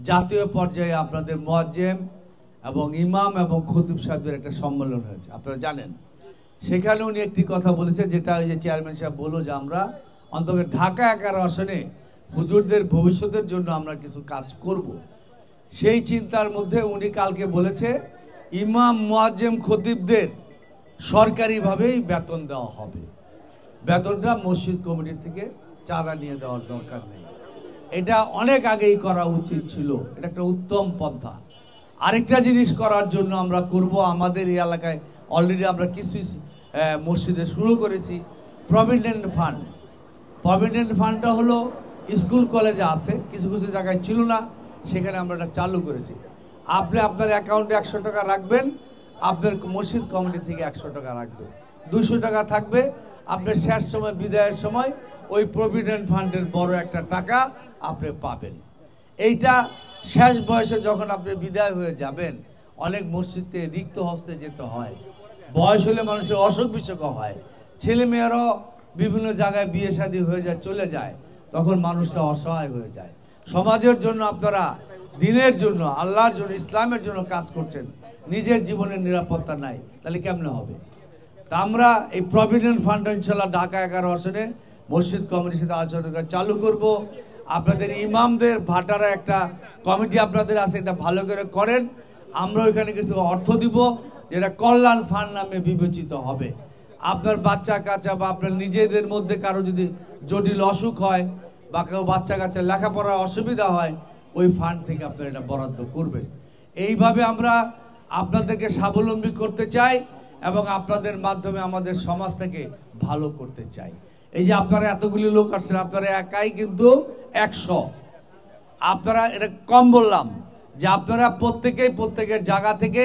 জাতীয় পর্যায়ে আপনাদের মুয়াজ্জিম এবং ইমাম এবং খতিব সাহেবদের একটা সম্মেলন হয়েছে, আপনারা জানেন। সেখানে উনি একটি কথা বলেছে, যেটা ওই যে চেয়ারম্যান সাহেব বলল যে আমরা অন্তত ঢাকা 11 আসনে হুজুরদের ভবিষ্যতের জন্য আমরা কিছু কাজ করব। সেই চিন্তার মধ্যে উনি কালকে বলেছে ইমাম মুয়াজ্জিম খতিবদের সরকারিভাবেই বেতন দেওয়া হবে, বেতনটা মসজিদ কমিটি থেকে চাঁদা নিয়ে দেওয়ার দরকার নেই। এটা অনেক আগেই করা উচিত ছিল, এটা একটা উত্তম পন্থা। আরেকটা জিনিস করার জন্য আমরা করব, আমাদের এই এলাকায় অলরেডি আমরা কিছু মসজিদে শুরু করেছি প্রভিডেন্ট ফান্ড। প্রভিডেন্ট ফান্ডটা হলো স্কুল কলেজে আছে, কিছু কিছু জায়গায় ছিল না, সেখানে আমরা এটা চালু করেছি। আপনি আপনার অ্যাকাউন্টে 100 টাকা রাখবেন, আপনার মসজিদ কমিটি থেকে 100 টাকা রাখবেন, 200 টাকা থাকবে। আপনার শেষ সময় বিদায়ের সময় ওই প্রভিডেন্ট ফান্ডের বড় একটা টাকা আপনি পাবেন। এইটা শেষ বয়সে যখন আপনি বিদায় হয়ে যাবেন, অনেক মসজিদে রিক্ত হস্তে যেতে হয়, বয়স হলে মানুষের অসুখ বিসুখ হয়, ছেলে মেয়েরাও বিভিন্ন জায়গায় বিয়ে শাদী হয়ে যায়, চলে যায়, তখন মানুষটা অসহায় হয়ে যায়। সমাজের জন্য আপনারা দিনের জন্য, আল্লাহর জন্য, ইসলামের জন্য কাজ করছেন, নিজের জীবনের নিরাপত্তা নাই, তাহলে কেমনে হবে? তা আমরা এই প্রভিডেন্ট ফান্ড ইনশাল্লাহ ঢাকা 11 আসনে মসজিদ কমিটির সাথে আলোচনা চালু করব। আপনাদের ইমামদের ভাটারা একটা কমিটি আপনাদের আছে, এটা ভালো করে করেন। আমরা ওইখানে কিছু অর্থ দিব, যেটা কল্যাণ ফান্ড নামে বিবেচিত হবে। আপনার বাচ্চা কাচ্চা বা আপনার নিজেদের মধ্যে কারো যদি জটিল অসুখ হয় বা কেউ বাচ্চা কাচ্চা লেখাপড়ার অসুবিধা হয়, ওই ফান্ড থেকে আপনারা এটা বরাদ্দ করবেন। এইভাবে আমরা আপনাদেরকে স্বাবলম্বী করতে চাই এবং আপনাদের মাধ্যমে আমাদের সমাজটাকে ভালো করতে চাই। এই যে আপনারা এতগুলি লোক আসছেন, আপনারা একাই কিন্তু 100। আপনারা এটা কম বললাম যে আপনারা প্রত্যেকেই প্রত্যেকের জায়গা থেকে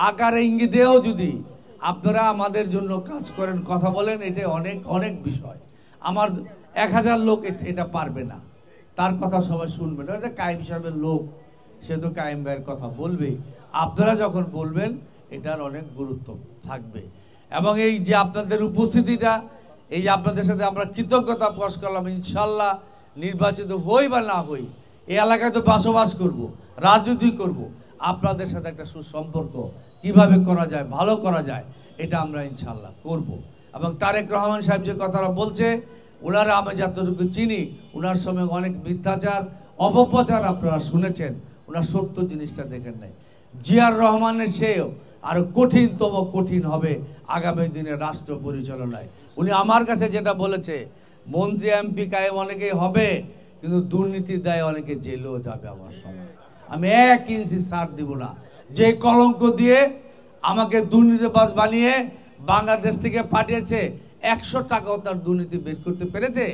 আকারে ইঙ্গিতেও যদি আপনারা আমাদের জন্য কাজ করেন, কথা বলেন, এটা অনেক অনেক বিষয়। আমার 1000 লোক এটা পারবে না, তার কথা সবাই শুনবে না। এটা কায়েম সাহেবের লোক, সে তো কায়েম ভাইয়ের কথা বলবে। আপনারা যখন বলবেন এটার অনেক গুরুত্ব থাকবে। এবং এই যে আপনাদের উপস্থিতিটা, এই যে আপনাদের সাথে আমরা কৃতজ্ঞতা প্রকাশ করলাম, ইনশাল্লাহ নির্বাচিত হই বা না হই, এই এলাকায় তো বসবাস করব, রাজনীতি করব, আপনাদের সাথে একটা সুসম্পর্ক কিভাবে করা যায়, ভালো করা যায়, এটা আমরা ইনশাল্লাহ করব। এবং তারেক রহমান সাহেব যে কথাটা বলছে, ওনারা আমি যতটুকু চিনি, ওনার সময় অনেক মিথ্যাচার অপপ্রচার আপনারা শুনেছেন, ওনার সত্য জিনিসটা দেখেন নাই। জিয়ার রহমানের সেও আরো কঠিনতম কঠিন হবে আগামী দিনে রাষ্ট্র পরিচালনায়। উনি আমার কাছে যেটা বলেছে, মন্ত্রী এমপি কায়েম অনেকেই হবে, কিন্তু দুর্নীতির দায়ে অনেকে জেলেও যাবে আমার সময়। আমি 1 ইঞ্চি ছাড় দিব না। যে কলঙ্ক দিয়ে আমাকে দুর্নীতিবাজ বানিয়ে বাংলাদেশ থেকে পাঠিয়েছে, 100 টাকাও তার দুর্নীতি বের করতে পেরেছে?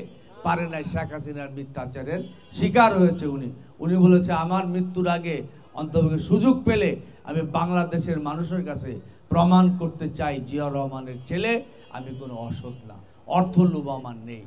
পারে নাই। শেখ হাসিনার মিথ্যাচারের শিকার হয়েছে উনি। উনি বলেছে আমার মৃত্যুর আগে অন্তত সুযোগ পেলে আমি বাংলাদেশের মানুষের কাছে প্রমাণ করতে চাই জিয়া রহমানের ছেলে, আমি কোনো অসৎ না, অর্থ লোভ আমার নেই।